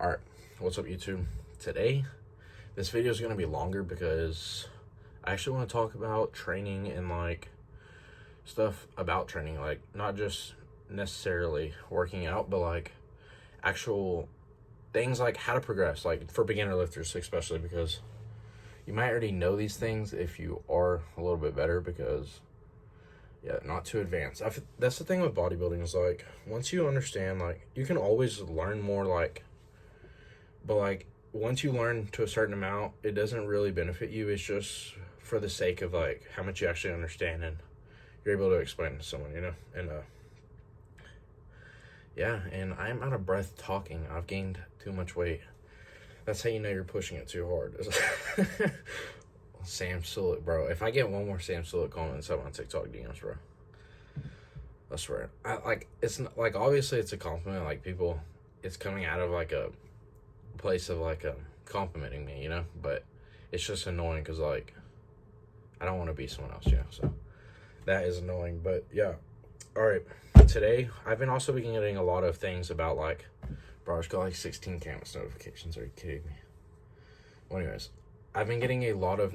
Alright, what's up YouTube? Today, this video is going to be longer because I actually want to talk about training and like stuff about training, like not just necessarily working out, but like actual things like how to progress, like for beginner lifters especially, because you might already know these things if you are a little bit better, because yeah, not too advanced. That's the thing with bodybuilding is like once you understand, like you can always learn more, like, but like once you learn to a certain amount, it doesn't really benefit you. It's just for the sake of like how much you actually understand and you're able to explain to someone, you know. And yeah, and I'm out of breath talking. I've gained too much weight. That's how you know you're pushing it too hard. Sam Sulek, bro. If I get one more Sam Sulek comments up on TikTok DMs, bro, I swear. It's not, like, obviously it's a compliment. Like, people, it's coming out of like a place of like complimenting me, you know. But it's just annoying because like I don't want to be someone else, yeah. So that is annoying. But yeah, all right. Today I've been also been getting a lot of things about like, bro, I just got like 16 cameras notifications. Are you kidding me? Well, anyways, I've been getting a lot of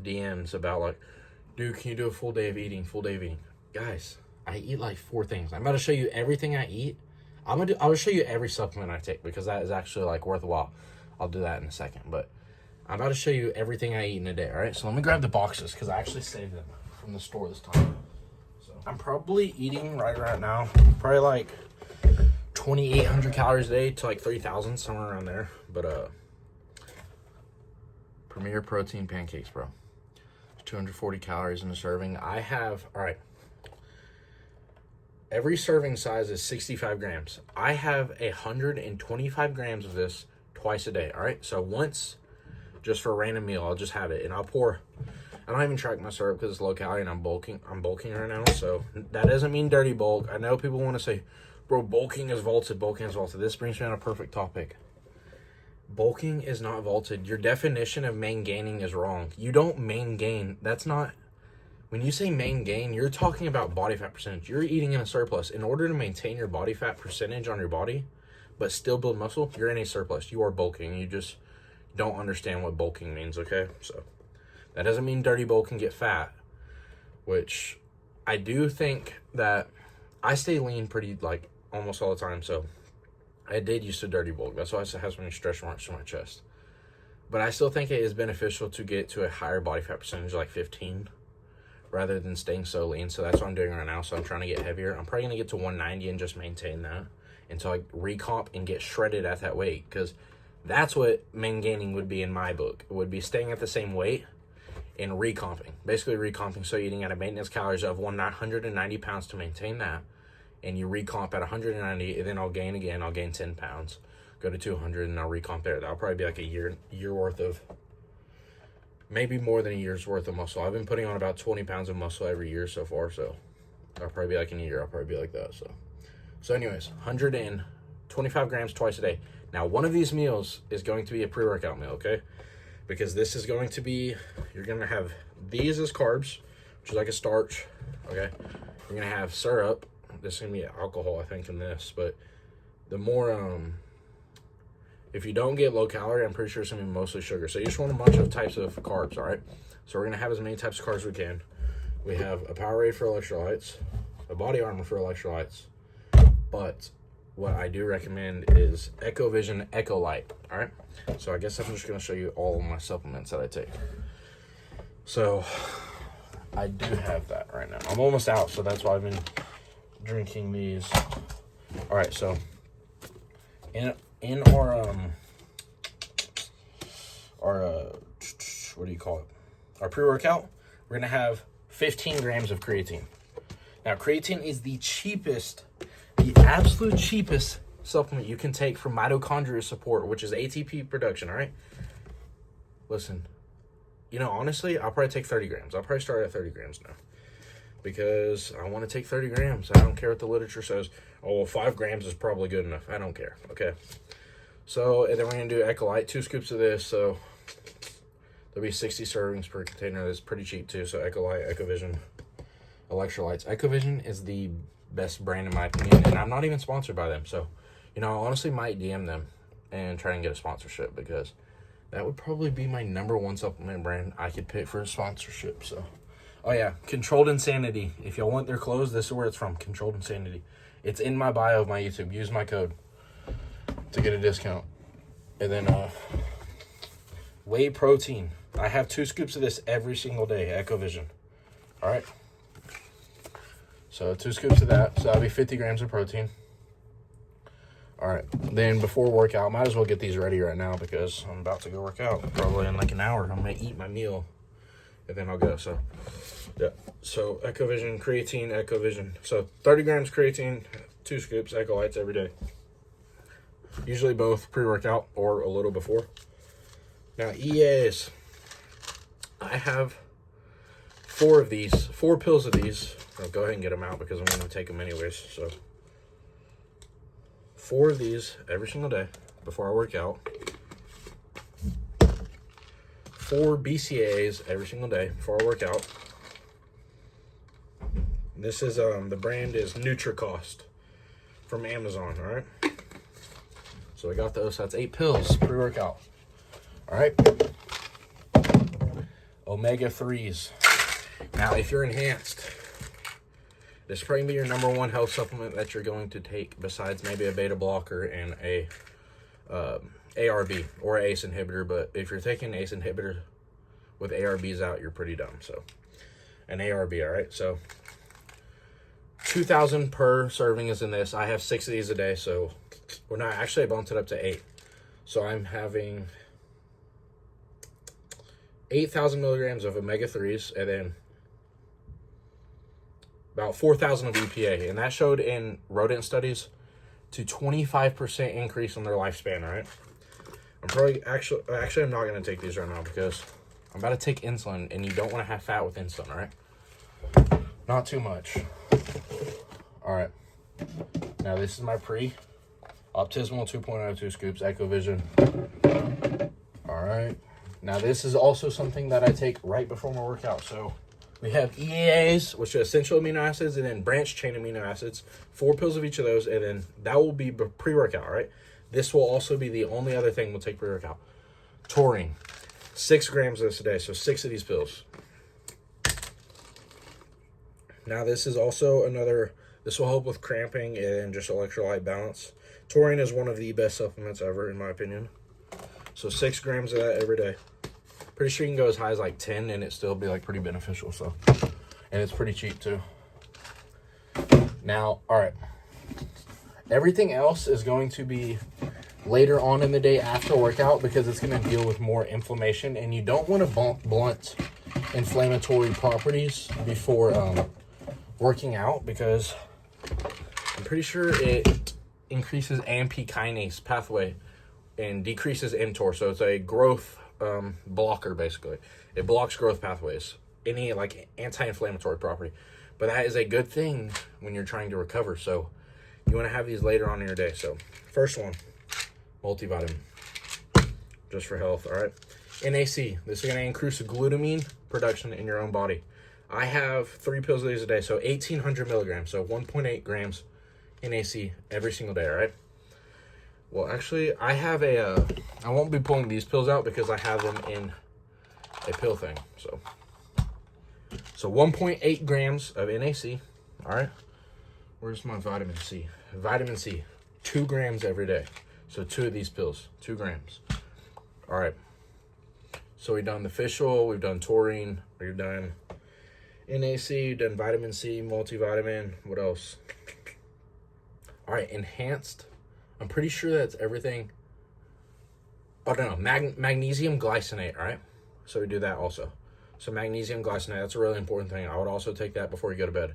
DMs about like, dude, can you do a full day of eating? Guys, I eat like 4 things. I'm about to show you everything I eat. I will show you every supplement I take because that is actually like worth a while. I'll do that in a second, but I'm about to show you everything I eat in a day. All right, so let me grab the boxes because I actually saved them from the store this time. So I'm probably eating right now, probably like 2,800 calories a day to like 3,000, somewhere around there. But Premier protein pancakes, bro. 240 calories in a serving. I have, all right, every serving size is 65 grams. I have 125 grams of this twice a day. All right, so once, just for a random meal, I'll just have it and I'll pour. I don't even track my syrup because it's low calorie and I'm bulking right now. So that doesn't mean dirty bulk. I know people want to say, bro, bulking is vaulted. This brings me on a perfect topic. Bulking is not vaulted. Your definition of main gaining is wrong. You don't main gain. That's not, when you say main gain, you're talking about body fat percentage. You're eating in a surplus. In order to maintain your body fat percentage on your body, but still build muscle, you're in a surplus. You are bulking. You just don't understand what bulking means, okay? So that doesn't mean dirty bulk can get fat, which I do think that I stay lean pretty like almost all the time. So I did used to dirty bulk. That's why it has so many stretch marks to my chest. But I still think it is beneficial to get to a higher body fat percentage, like 15, rather than staying so lean. So that's what I'm doing right now. So I'm trying to get heavier. I'm probably going to get to 190 and just maintain that until I recomp and get shredded at that weight. Because that's what main gaining would be in my book. It would be staying at the same weight and recomping. Basically recomping, so eating at a maintenance calories of 190 pounds to maintain that. And you recomp at 190, and then I'll gain again. I'll gain 10 pounds, go to 200, and I'll recomp there. That'll probably be like a year worth of, maybe more than a year's worth of muscle. I've been putting on about 20 pounds of muscle every year so far, so I'll probably be like in a year. I'll probably be like that. So anyways, 125 grams twice a day. Now, one of these meals is going to be a pre-workout meal, okay? Because this is going to be, you're going to have these as carbs, which is like a starch, okay? You're going to have syrup. This is going to be alcohol, I think, in this. But the more, if you don't get low calorie, I'm pretty sure it's going to be mostly sugar. So you just want a bunch of types of carbs, all right? So we're going to have as many types of carbs as we can. We have a Powerade for electrolytes, a Body Armor for electrolytes. But what I do recommend is Echo Vision Echo Light, all right? So I guess I'm just going to show you all of my supplements that I take. So I do have that right now. I'm almost out, so that's why I've been drinking these. All right, so in our what do you call it? Our pre-workout, we're gonna have 15 grams of creatine. Now, creatine is the absolute cheapest supplement you can take for mitochondria support, which is ATP production. All right. Listen, you know, honestly, I'll probably take 30 grams. I'll probably start at 30 grams now, because I want to take 30 grams. I don't care what the literature says. Oh, well, 5 grams is probably good enough. I don't care. Okay. So, and then we're going to do Ecolyte, 2 scoops of this. So there'll be 60 servings per container. That's pretty cheap too. So Ecolyte, Ecovision, electrolytes. Ecovision is the best brand in my opinion, and I'm not even sponsored by them. So You know, I honestly might DM them and try and get a sponsorship, because that would probably be my #1 supplement brand I could pick for a sponsorship. So, oh yeah, Controlled Insanity. If y'all want their clothes, this is where it's from. Controlled Insanity. It's in my bio of my YouTube. Use my code to get a discount. And then whey protein. I have 2 scoops of this every single day. Echo Vision. All right. So 2 scoops of that. So that'll be 50 grams of protein. All right. Then before workout, might as well get these ready right now because I'm about to go work out. Probably in like an hour. I'm going to eat my meal and then I'll go. So, yeah. So Echo Vision, creatine, Echo Vision. So 30 grams creatine, 2 scoops, Echo-Lights every day. Usually both pre-workout or a little before. Now, EAs. I have 4 of these, 4 pills of these. I'll go ahead and get them out because I'm going to take them anyways. So 4 of these every single day before I work out. 4 BCAAs every single day before I work out. This is the brand is NutriCost from Amazon. All right. So I got those. So that's 8 pills pre-workout. All right. Omega-3s. Now, if you're enhanced, this is probably be your #1 health supplement that you're going to take, besides maybe a beta blocker and a ARB or ACE inhibitor. But if you're taking ACE inhibitor with ARBs out, you're pretty dumb. So an ARB, all right. So 2,000 per serving is in this. I have 6 of these a day, so well, not actually. I bumped it up to 8. So I'm having 8,000 milligrams of omega-3s and then about 4,000 of EPA, and that showed in rodent studies to 25% increase in their lifespan. All right. I'm probably actually I'm not going to take these right now because I'm about to take insulin, and you don't want to have fat with insulin. All right. Not too much. All right. Now this is my Optimal 2.02 scoops, Echo Vision. All right. Now this is also something that I take right before my workout. So we have EAAs, which are essential amino acids, and then branched chain amino acids. 4 pills of each of those, and then that will be pre-workout, right? This will also be the only other thing we'll take pre-workout. Taurine. 6 grams of this a day, so 6 of these pills. Now this is also this will help with cramping and just electrolyte balance. Taurine is one of the best supplements ever, in my opinion. So 6 grams of that every day. Pretty sure you can go as high as like 10 and it still be like pretty beneficial. So, and it's pretty cheap too. Now, all right. Everything else is going to be later on in the day after workout because it's going to deal with more inflammation, and you don't want to blunt inflammatory properties before working out because I'm pretty sure it increases AMP kinase pathway and decreases mTOR. So it's a growth blocker, basically. It blocks growth pathways, any like anti-inflammatory property. But that is a good thing when you're trying to recover. So you want to have these later on in your day. So first one, multivitamin, just for health. All right. NAC, this is going to increase the glutamine production in your own body. I have 3 pills of these a day, so 1,800 milligrams, so 1.8 grams NAC every single day. All right. Well, actually, I have I won't be pulling these pills out because I have them in a pill thing. So 1.8 grams of NAC. All right. Where's my vitamin C? Vitamin C, 2 grams every day. So 2 of these pills, 2 grams. All right. So we've done the fish oil, we've done taurine, we've done NAC, we've done vitamin C, multivitamin. What else? All right, enhanced. I'm pretty sure that's everything. Oh, no, magnesium glycinate, all right? So we do that also. So magnesium glycinate, that's a really important thing. I would also take that before you go to bed.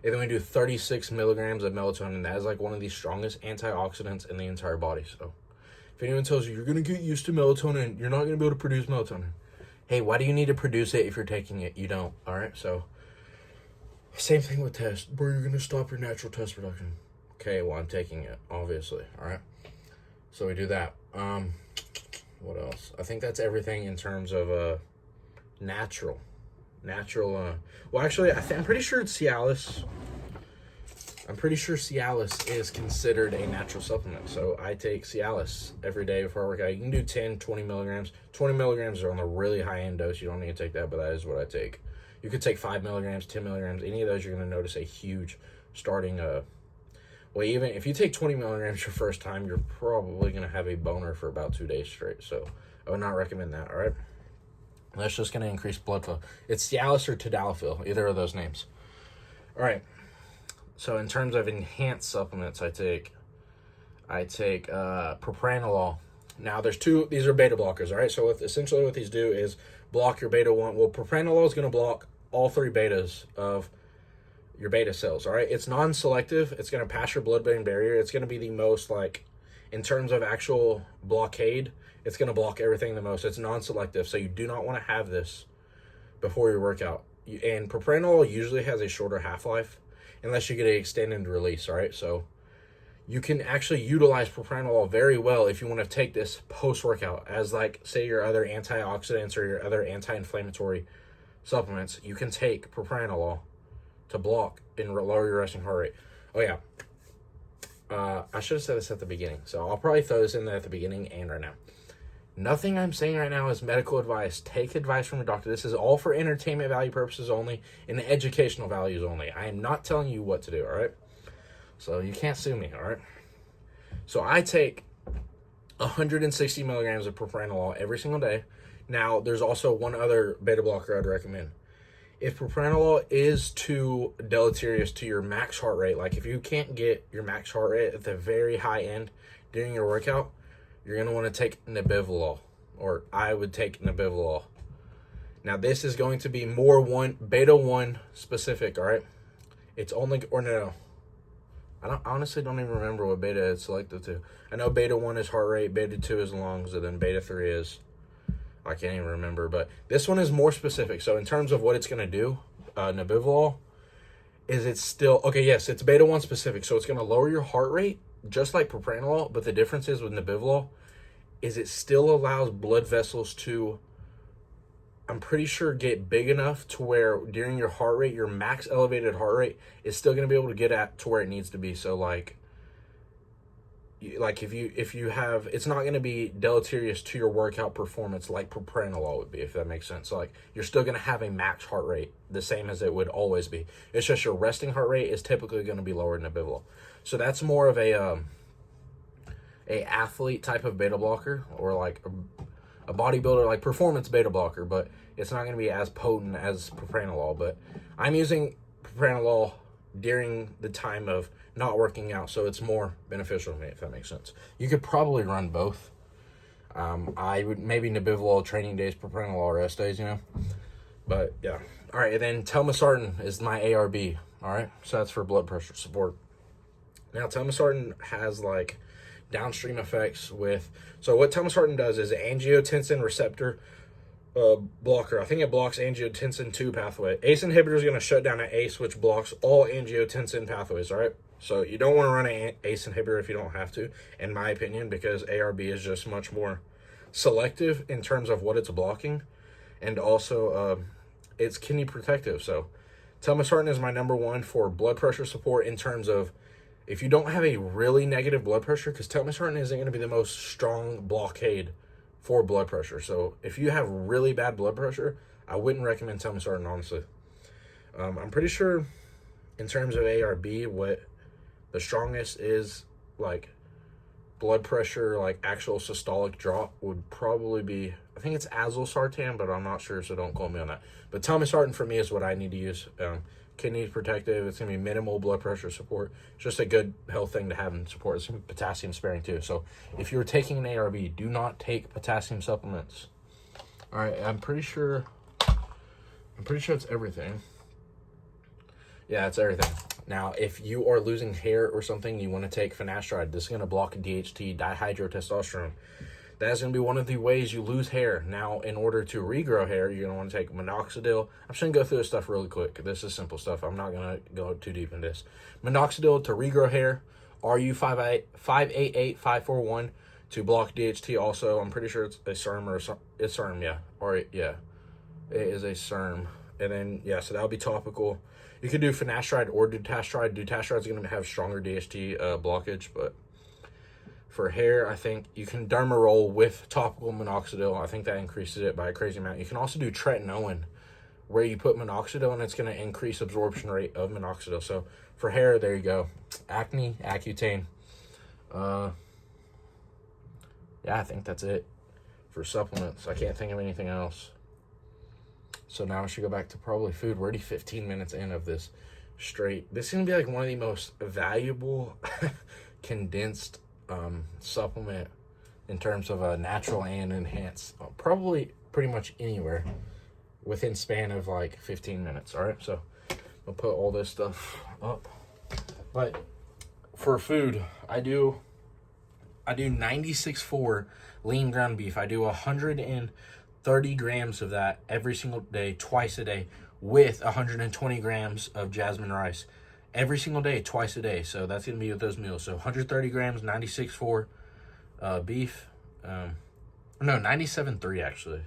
And then we do 36 milligrams of melatonin. That is like one of the strongest antioxidants in the entire body. So if anyone tells you you're going to get used to melatonin, you're not going to be able to produce melatonin. Hey, why do you need to produce it if you're taking it? You don't, all right? So same thing with tests. Bro, you're going to stop your natural test production. Okay, well, I'm taking it, obviously, all right? So we do that. What else? I think that's everything in terms of natural. Well, actually, I'm pretty sure it's Cialis. I'm pretty sure Cialis is considered a natural supplement. So I take Cialis every day before I work out. You can do 10, 20 milligrams. 20 milligrams are on the really high end dose. You don't need to take that, but that is what I take. You could take 5 milligrams, 10 milligrams. Any of those, you're going to notice a huge starting. Well, even if you take 20 milligrams your first time, you're probably going to have a boner for about 2 days straight. So I would not recommend that, all right? That's just going to increase blood flow. It's Cialis or Tadalafil, either of those names. All right. So in terms of enhanced supplements, I take propranolol. Now there's two, these are beta blockers, all right? So essentially what these do is block your beta 1. Well, propranolol is going to block all 3 betas of your beta cells, all right? It's non-selective. It's going to pass your blood-brain barrier. It's going to be the most, like, in terms of actual blockade, it's going to block everything the most. It's non-selective, so you do not want to have this before your workout. And propranolol usually has a shorter half-life unless you get an extended release, all right? So you can actually utilize propranolol very well if you want to take this post-workout as, like, say your other antioxidants or your other anti-inflammatory supplements. You can take propranolol to block and lower your resting heart rate. Oh, yeah. I should have said this at the beginning, so I'll probably throw this in there at the beginning and right now. Nothing I'm saying right now is medical advice. Take advice from a doctor. This is all for entertainment value purposes only and educational values only. I am not telling you what to do, all right? So you can't sue me, all right? So I take 160 milligrams of propranolol every single day. Now, there's also one other beta blocker I'd recommend. If propranolol is too deleterious to your max heart rate, like if you can't get your max heart rate at the very high end during your workout, you're going to want to take nebivolol, or I would take nebivolol. Now, this is going to be more beta 1 specific, all right? It's only, or no. I honestly don't even remember what beta it's selected to. I know beta 1 is heart rate, beta 2 is lungs, and then beta 3 is, I can't even remember, but this one is more specific. So in terms of what it's going to do, nebivolol, is it's still, okay, yes, it's beta 1 specific. So it's going to lower your heart rate, just like propranolol, but the difference is with nebivolol, is it still allows blood vessels to, I'm pretty sure, get big enough to where during your heart rate, your max elevated heart rate is still going to be able to get at to where it needs to be. So like if you have, it's not going to be deleterious to your workout performance like propranolol would be, if that makes sense. So like you're still going to have a max heart rate the same as it would always be. It's just your resting heart rate is typically going to be lower than nebivolol. So that's more of a athlete type of beta blocker, or like a bodybuilder, like performance beta blocker, but it's not going to be as potent as propranolol. But I'm using propranolol during the time of not working out, so it's more beneficial to me, if that makes sense. You could probably run both. I would maybe nebivolol training days, propranolol rest days, you know. But yeah. All right, and then telmisartan is my ARB. All right, so that's for blood pressure support. Now, telmisartan has like downstream effects with, so what telmisartan does is angiotensin receptor blocker. I think it blocks angiotensin 2 pathway. ACE inhibitor is going to shut down an ACE, which blocks all angiotensin pathways, all right? So you don't want to run an ACE inhibitor if you don't have to, in my opinion, because ARB is just much more selective in terms of what it's blocking, and also it's kidney protective. So telmisartan is my number 1 for blood pressure support in terms of if you don't have a really negative blood pressure, because telmisartan isn't going to be the most strong blockade for blood pressure. So if you have really bad blood pressure, I wouldn't recommend telmisartan, honestly. I'm pretty sure in terms of ARB, what the strongest is, like blood pressure, like actual systolic drop, would probably be, I think it's azilsartan, but I'm not sure, so don't quote me on that. But telmisartan for me is what I need to use. Kidney protective, it's going to be minimal blood pressure support. It's just a good health thing to have and support. It's potassium sparing too. So if you're taking an ARB, do not take potassium supplements. All right, I'm pretty sure it's everything. Yeah, it's everything. Now, if you are losing hair or something, you want to take finasteride. This is going to block DHT, dihydrotestosterone. That is going to be one of the ways you lose hair. Now, in order to regrow hair, you're going to want to take minoxidil. I'm just going to go through this stuff really quick. This is simple stuff. I'm not going to go too deep in this. Minoxidil to regrow hair. RU588541 to block DHT also. I'm pretty sure it's a SERM or it's SERM, yeah. Or, yeah. It is a SERM. And then, yeah, so that'll be topical. You could do finasteride or dutasteride. Dutasteride is going to have stronger DHT blockage, but for hair, I think you can dermaroll with topical minoxidil. I think that increases it by a crazy amount. You can also do tretinoin, where you put minoxidil, and it's going to increase absorption rate of minoxidil. So for hair, there you go. Acne, Accutane. Yeah, I think that's it for supplements. I can't think of anything else. So now I should go back to probably food. We're already 15 minutes in of this straight. This is going to be like one of the most valuable condensed supplement in terms of a natural and enhanced. Probably pretty much anywhere within span of like 15 minutes. All right, so I'll put all this stuff up. But for food, I do 96.4 lean ground beef. I do 130 grams of that every single day, twice a day, with 120 grams of jasmine rice every single day, twice a day. So that's going to be with those meals. So 130 grams, 96.4 beef. No, 97.3 actually.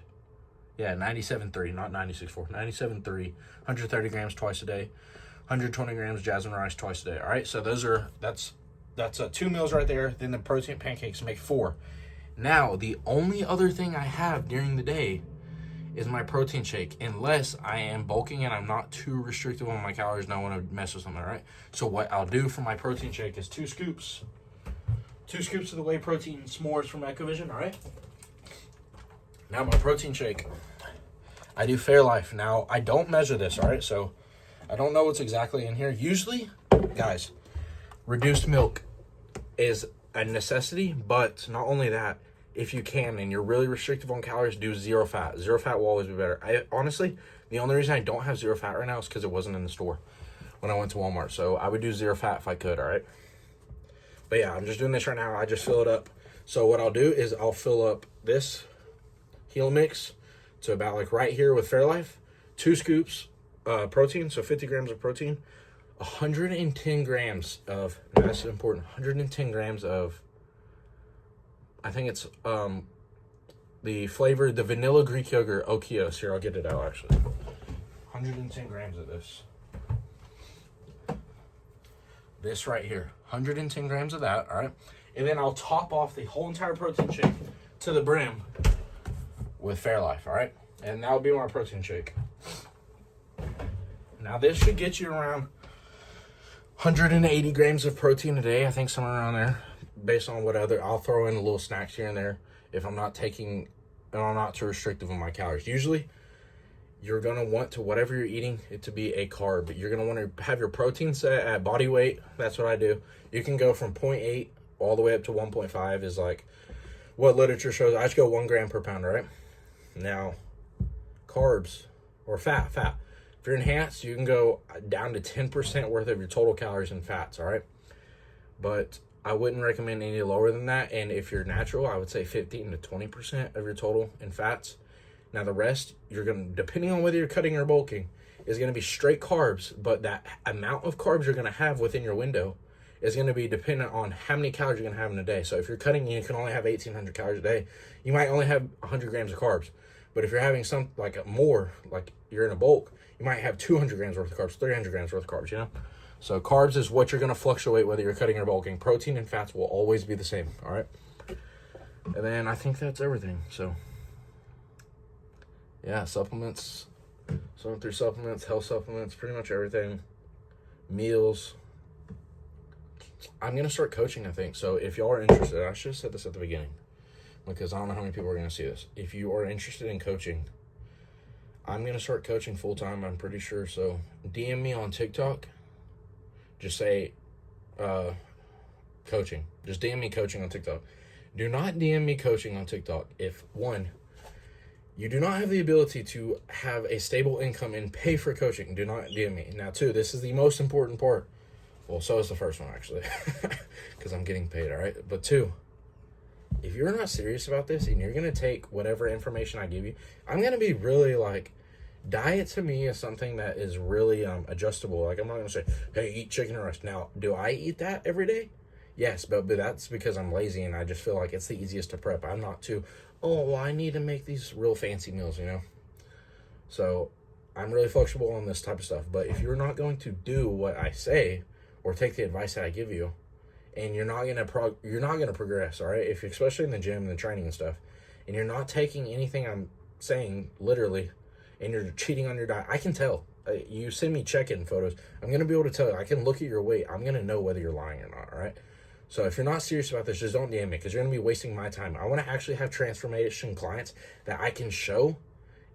Yeah, 97.3, not 96.4. 97.3, 130 grams twice a day, 120 grams jasmine rice twice a day. All right, so that's 2 meals right there. Then the protein pancakes make 4. Now, the only other thing I have during the day is my protein shake, unless I am bulking and I'm not too restrictive on my calories and I want to mess with something, all right? So what I'll do for my protein shake is 2 scoops of the whey protein s'mores from Ecovision, all right? Now my protein shake, I do Fairlife. Now, I don't measure this, all right? So I don't know what's exactly in here. Usually, guys, reduced milk is a necessity, but not only that, if you can and you're really restrictive on calories, do zero fat. Zero fat will always be better. I honestly, the only reason I don't have zero fat right now is because it wasn't in the store when I went to Walmart. So I would do zero fat if I could, all right? But yeah, I'm just doing this right now. I just fill it up. So what I'll do is I'll fill up this Heal Mix to about like right here with Fairlife. 2 scoops protein, so 50 grams of protein. 110 grams of, and that's important, 110 grams of, I think it's the vanilla Greek yogurt Okios. Here, I'll get it out actually. 110 grams of this. This right here, 110 grams of that, all right? And then I'll top off the whole entire protein shake to the brim with Fairlife, all right? And that'll be my protein shake. Now, this should get you around 180 grams of protein a day, I think somewhere around there, based on what other, I'll throw in a little snacks here and there if I'm not too restrictive on my calories. Usually, you're going to want to, whatever you're eating, it to be a carb. You're going to want to have your protein set at body weight. That's what I do. You can go from 0.8 all the way up to 1.5 is like what literature shows. I just go 1 gram per pound, right? Now, carbs or fat. If you're enhanced, you can go down to 10% worth of your total calories and fats, all right? But I wouldn't recommend any lower than that. And if you're natural, I would say 15 to 20% of your total in fats. Now, the rest, you're going to, depending on whether you're cutting or bulking, is going to be straight carbs. But that amount of carbs you're going to have within your window is going to be dependent on how many calories you're going to have in a day. So if you're cutting and you can only have 1,800 calories a day, you might only have 100 grams of carbs. But if you're having some, like more, like you're in a bulk, you might have 200 grams worth of carbs, 300 grams worth of carbs, you know? So carbs is what you're going to fluctuate whether you're cutting or bulking. Protein and fats will always be the same, all right? And then I think that's everything. So, yeah, supplements. So I went through supplements, health supplements, pretty much everything. Meals. I'm going to start coaching, I think. So if y'all are interested, I should have said this at the beginning because I don't know how many people are going to see this. If you are interested in coaching, I'm going to start coaching full-time, I'm pretty sure. So DM me on TikTok. Just say coaching. Just DM me coaching on TikTok. Do not DM me coaching on TikTok if, 1, you do not have the ability to have a stable income and pay for coaching. Do not DM me. Now, 2, this is the most important part. Well, so is the first one, actually, because I'm getting paid, all right? But 2, if you're not serious about this and you're going to take whatever information I give you, I'm going to be really, like, diet to me is something that is really adjustable. Like, I'm not going to say, hey, eat chicken and rice. Now, do I eat that every day? Yes, but that's because I'm lazy and I just feel like it's the easiest to prep. I'm not too, oh, well, I need to make these real fancy meals, you know? So I'm really flexible on this type of stuff. But if you're not going to do what I say or take the advice that I give you, and you're not gonna progress, all right? If especially in the gym and the training and stuff, and you're not taking anything I'm saying literally, and you're cheating on your diet, I can tell. You send me check-in photos, I'm gonna be able to tell you. I can look at your weight. I'm gonna know whether you're lying or not, all right? So if you're not serious about this, just don't DM me, because you're gonna be wasting my time. I want to actually have transformation clients that I can show,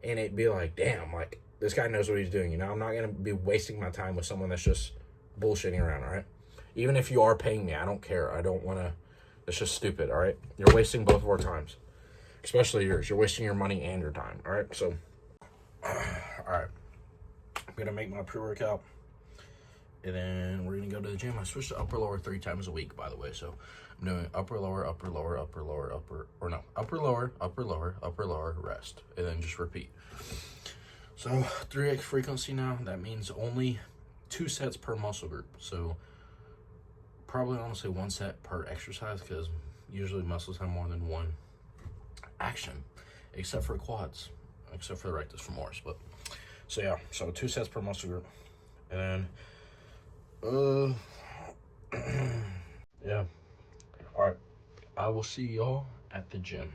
and it'd be like, damn, like this guy knows what he's doing. You know, I'm not gonna be wasting my time with someone that's just bullshitting around, all right? Even if you are paying me, I don't care. I don't want to. It's just stupid, all right? You're wasting both of our times, especially yours. You're wasting your money and your time, all right? So, all right. I'm going to make my pre-workout, and then we're going to go to the gym. I switched to upper lower 3 times a week, by the way. So, I'm doing upper lower, upper lower, upper lower, upper lower, upper lower, upper lower, rest, and then just repeat. So, 3x frequency now. That means only 2 sets per muscle group. So, probably honestly 1 set per exercise, because usually muscles have more than one action, except for quads, except for the rectus femoris. But so yeah, so 2 sets per muscle group, and then yeah. All right, I will see y'all at the gym.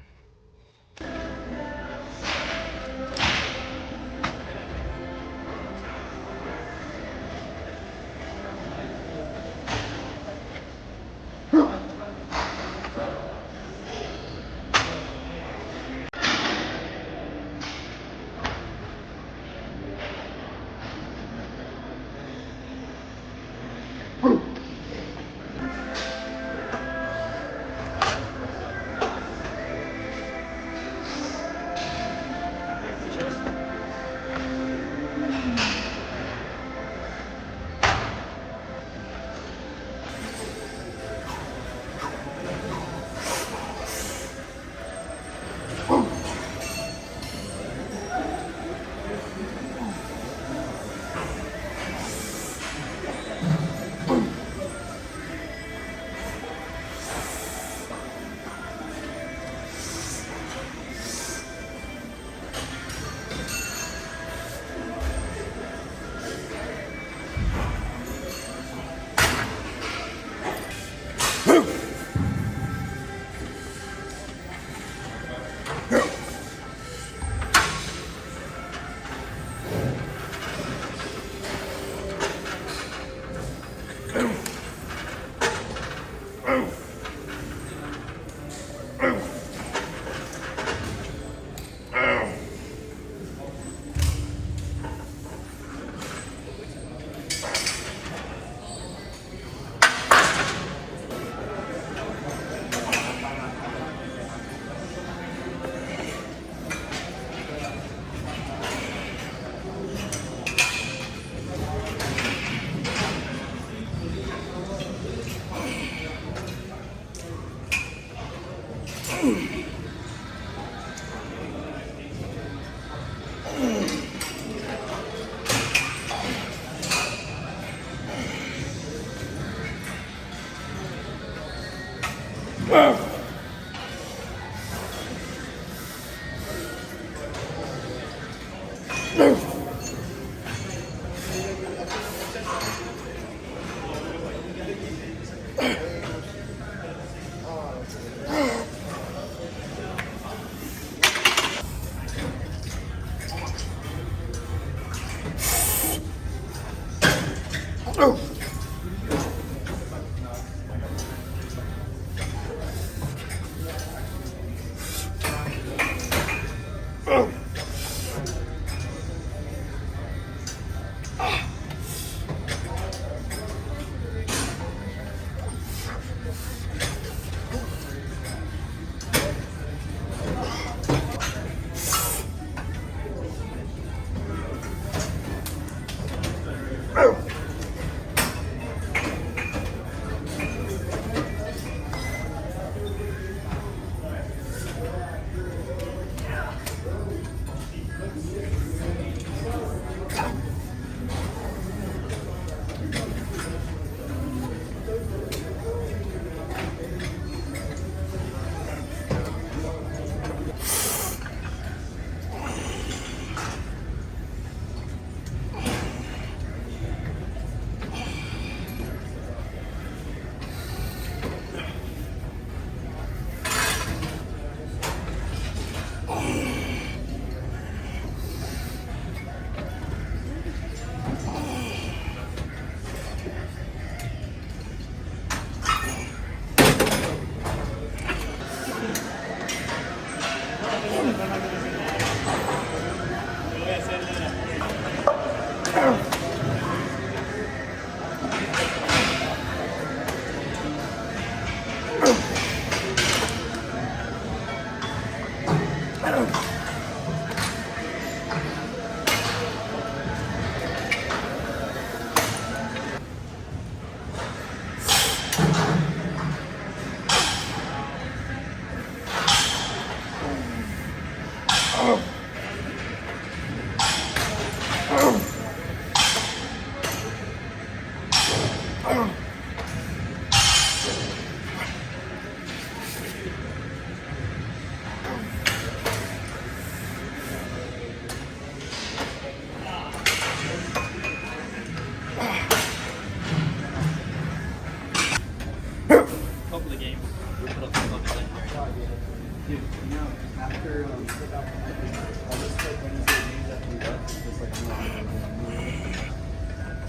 Dude, you know, after all this like Wednesday games that we left, it's just like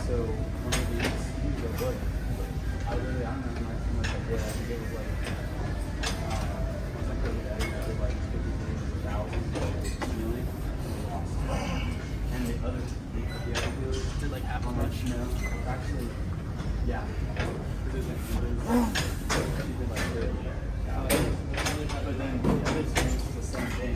so one of these, he was like, look, I don't know how much I did. I think it was like once I put it out, it was like 50,000, million. And the other dealers did like half a much. No, actually, yeah. Because he did like 30. But then the other experience was the same thing.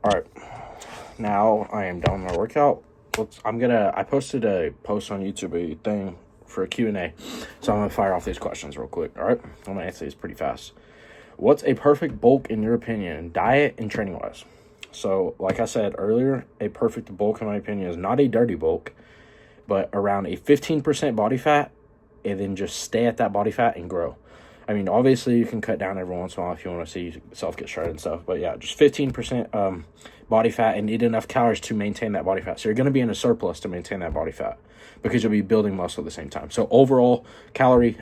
All right, now I am done with my workout. I posted a post on YouTube, a thing for a Q&A, so I'm gonna fire off these questions real quick. All right, I'm gonna answer these pretty fast. What's a perfect bulk in your opinion, diet and training wise? So, like I said earlier, a perfect bulk in my opinion is not a dirty bulk, but around a 15% body fat, and then just stay at that body fat and grow. I mean, obviously you can cut down every once in a while if you want to see yourself get shredded and stuff. But yeah, just 15% body fat and eat enough calories to maintain that body fat. So you're going to be in a surplus to maintain that body fat because you'll be building muscle at the same time. So overall calorie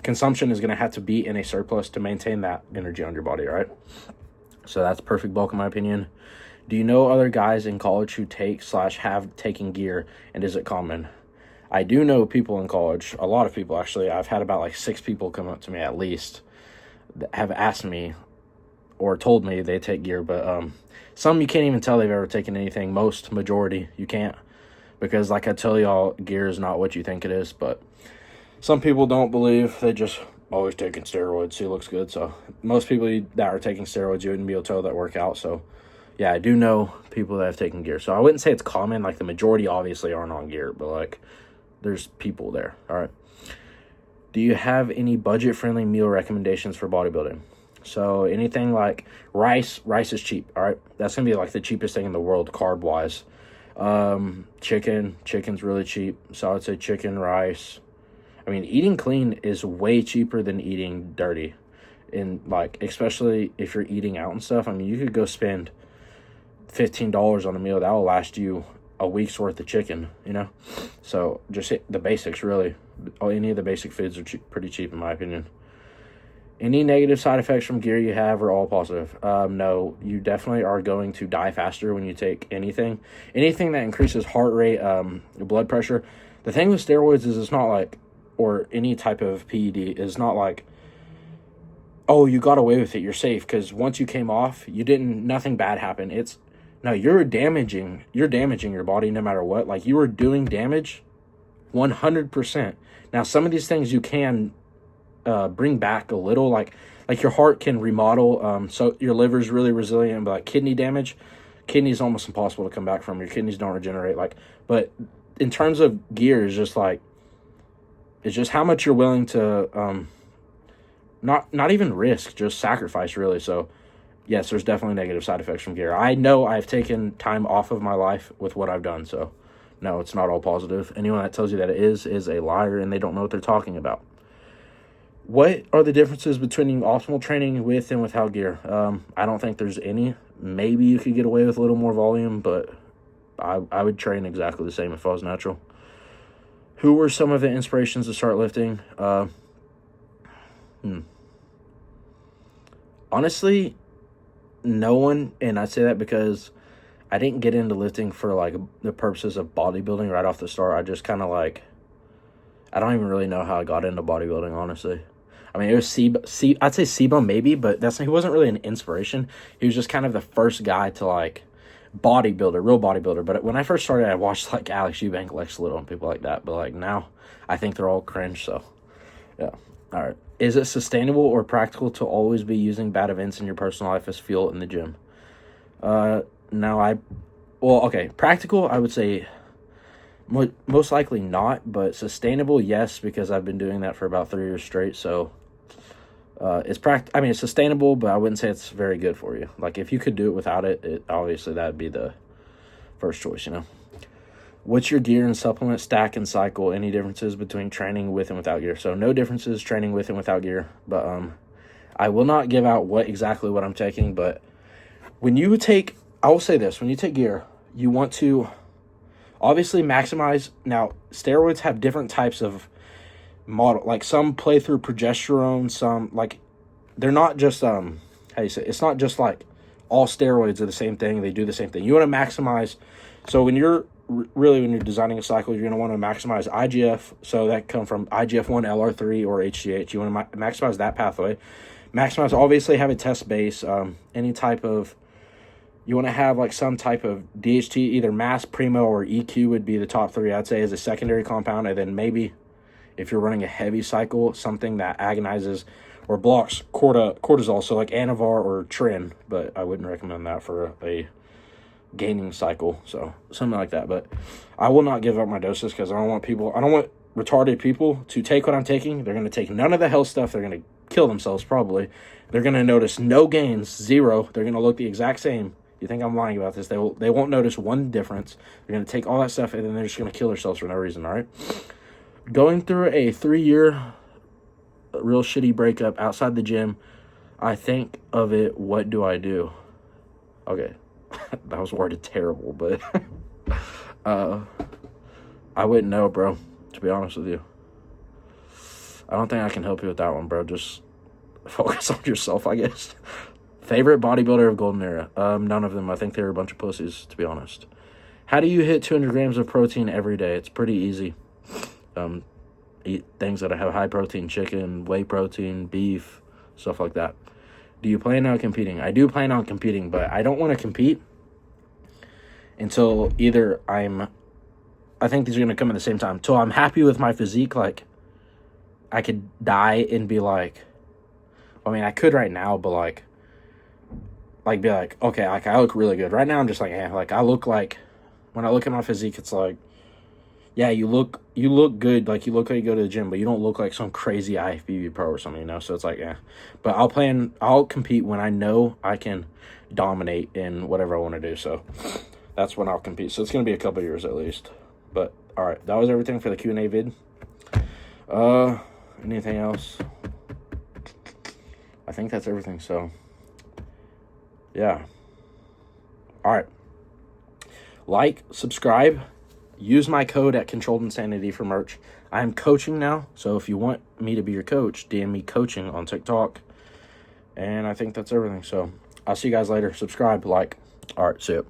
consumption is going to have to be in a surplus to maintain that energy on your body, all right? So that's perfect bulk in my opinion. Do you know other guys in college who take/have taken gear, and is it common? I do know people in college, a lot of people actually. I've had about like 6 people come up to me at least that have asked me or told me they take gear, but some you can't even tell they've ever taken anything. Majority, you can't, because like I tell y'all, gear is not what you think it is. But some people don't believe, they just always taking steroids, see, it looks good. So most people that are taking steroids, you wouldn't be able to tell that work out. So yeah, I do know people that have taken gear. So I wouldn't say it's common, like the majority obviously aren't on gear, but like there's people there. All right. Do you have any budget-friendly meal recommendations for bodybuilding? So anything like rice is cheap. All right. That's going to be like the cheapest thing in the world carb-wise. Chicken's really cheap. So I would say chicken, rice. I mean, eating clean is way cheaper than eating dirty. And like, especially if you're eating out and stuff, I mean, you could go spend $15 on a meal that will last you a week's worth of chicken, you know? So just hit the basics, really. Any of the basic foods are pretty cheap in my opinion. Any negative side effects from gear you have are all positive? No, you definitely are going to die faster when you take anything that increases heart rate, blood pressure. The thing with steroids is it's not like, or any type of PED is not like, oh, you got away with it, you're safe, because once you came off, nothing bad happened. No, you're damaging your body no matter what. Like, you are doing damage 100%. Now, some of these things you can bring back a little, like your heart can remodel, so your liver's really resilient, but like kidney damage, kidney's almost impossible to come back from. Your kidneys don't regenerate, but in terms of gear, it's just how much you're willing to not even risk, just sacrifice, really. So yes, there's definitely negative side effects from gear. I know I've taken time off of my life with what I've done, so no, it's not all positive. Anyone that tells you that it is a liar, and they don't know what they're talking about. What are the differences between optimal training with and without gear? I don't think there's any. Maybe you could get away with a little more volume, but I would train exactly the same if I was natural. Who were some of the inspirations to start lifting? Honestly, no one, and I say that because I didn't get into lifting for like the purposes of bodybuilding right off the start. I just kind of like, I don't even really know how I got into bodybuilding, honestly. I mean, it was I'd say Seba maybe, but he wasn't really an inspiration. He was just kind of the first guy to like real bodybuilder. But when I first started, I watched like Alex Eubank, Lex Little, and people like that. But like now, I think they're all cringe. So yeah, all right. Is it sustainable or practical to always be using bad events in your personal life as fuel in the gym? Practical, I would say most likely not, but sustainable, yes, because I've been doing that for about 3 years straight. So it's sustainable, but I wouldn't say it's very good for you. Like, if you could do it without it, obviously that'd be the first choice, you know. What's your gear and supplement stack and cycle? Any differences between training with and without gear? So no differences training with and without gear, but I will not give out what I'm taking. But I will say this: when you take gear, you want to obviously maximize. Now, steroids have different types of model. Like, some play through progesterone, some like they're not just it's not just like all steroids are the same thing. They do the same thing. You want to maximize. So when you're designing a cycle, you're going to want to maximize IGF. So that come from IGF-1, LR3, or HGH. You want to maximize that pathway. Obviously have a test base. Any type of, you want to have like some type of DHT, either mass, primo, or EQ would be the top 3, I'd say, as a secondary compound. And then maybe if you're running a heavy cycle, something that agonizes or blocks cortisol. So like Anavar or Trin, but I wouldn't recommend that for a gaining cycle, so something like that. But I will not give up my doses because I don't want retarded people to take what I'm taking. They're going to take none of the health stuff. They're going to kill themselves probably. They're going to notice no gains, 0. They're going to look the exact same. You think I'm lying about this? They won't notice one difference. They're going to take all that stuff, and then they're just going to kill themselves for no reason. All right. Going through a 3-year real shitty breakup outside the gym. I think of it. What do I do? Okay, that was worded terrible, but I wouldn't know, bro. To be honest with you, I don't think I can help you with that one, bro. Just focus on yourself, I guess. Favorite bodybuilder of Golden Era? None of them. I think they're a bunch of pussies, to be honest. How do you hit 200 grams of protein every day? It's pretty easy. Eat things that have high protein, chicken, whey protein, beef, stuff like that. Do you plan on competing? I do plan on competing, but I don't want to compete until either I think these are going to come at the same time. Till I'm happy with my physique, like, I could die and be like, I mean, I could right now, but like, be like, okay, like, I look really good. Right now, I'm just like, like, I look like, when I look at my physique, it's like, yeah, you look good, like, you look like you go to the gym, but you don't look like some crazy IFBB pro or something, you know, so it's like, yeah. But I'll compete when I know I can dominate in whatever I want to do, so that's when I'll compete. So it's going to be a couple years at least. But, all right, that was everything for the Q&A vid. Anything else? I think that's everything, so, yeah. All right. Like, subscribe, use my code at Controlled Insanity for merch. I'm coaching now, so if you want me to be your coach, DM me coaching on TikTok. And I think that's everything, so I'll see you guys later. Subscribe, like. All right, see ya.